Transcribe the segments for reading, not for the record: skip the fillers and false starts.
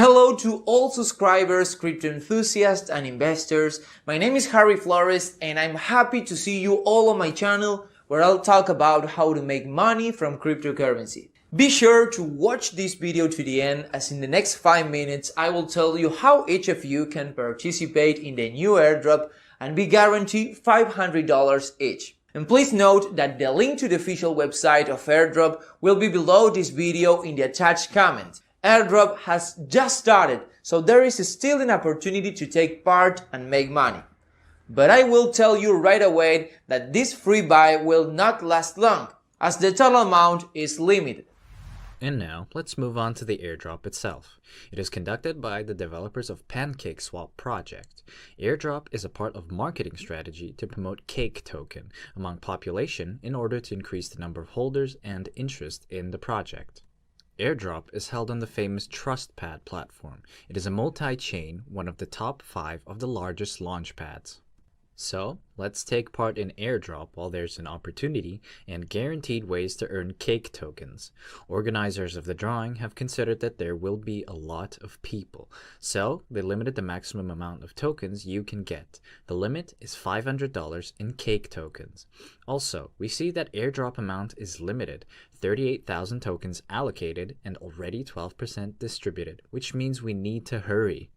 Hello to all subscribers, crypto enthusiasts and investors. My name is Harry Flores and I'm happy to see you all on my channel where I'll talk about how to make money from cryptocurrency. Be sure to watch this video to the end, as in the next 5 minutes I will tell you how each of you can participate in the new airdrop and be guaranteed $500 each. And please note that the link to the official website of Airdrop will be below this video in the attached comment. Airdrop has just started, so there is still an opportunity to take part and make money. But I will tell you right away that this free buy will not last long, as the total amount is limited. And now, let's move on to the airdrop itself. It is conducted by the developers of PancakeSwap project. Airdrop is a part of marketing strategy to promote cake token among population in order to increase the number of holders and interest in the project. Airdrop is held on the famous TrustPad platform. It is a multi-chain, one of the top 5 of the largest launchpads. So, let's take part in airdrop while there's an opportunity and guaranteed ways to earn cake tokens. Organizers of the drawing have considered that there will be a lot of people, so they limited the maximum amount of tokens you can get. The limit is $500 in cake tokens. Also, we see that airdrop amount is limited, 38,000 tokens allocated and already 12% distributed, which means we need to hurry.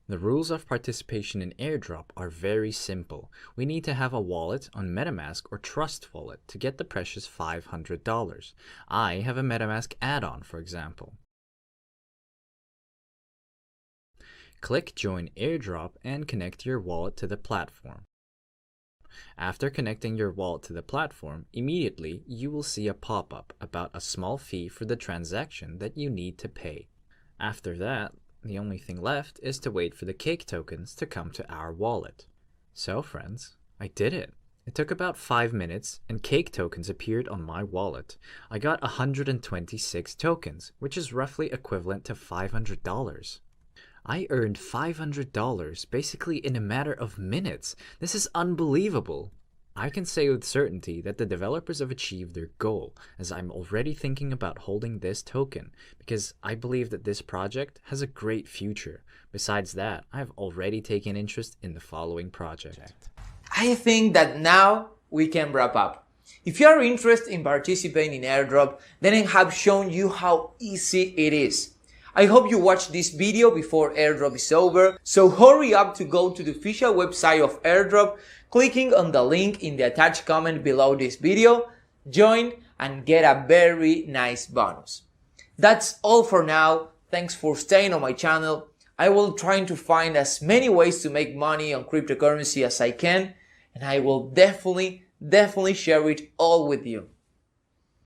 The rules of participation in airdrop are very simple. We need to have a wallet on metamask or trust wallet to get the precious $500. I have a metamask add-on, for example. Click join airdrop and connect your wallet to the platform. After connecting your wallet to the platform, immediately you will see a pop-up about a small fee for the transaction that you need to pay. After that, the only thing left is to wait for the cake tokens to come to our wallet. So friends, I did it. It took about 5 minutes and cake tokens appeared on my wallet. I got 126 tokens, which is roughly equivalent to $500. I earned $500 basically in a matter of minutes. This is unbelievable. I can say with certainty that the developers have achieved their goal, as I'm already thinking about holding this token, because I believe that this project has a great future. Besides that, I have already taken interest in the following project. I think that now we can wrap up. If you are interested in participating in airdrop, then I have shown you how easy it is. I hope you watch this video before airdrop is over, so hurry up to go to the official website of airdrop, clicking on the link in the attached comment below this video, join and get a very nice bonus. That's all for now. Thanks for staying on my channel. I will try to find as many ways to make money on cryptocurrency as I can, and I will definitely share it all with you.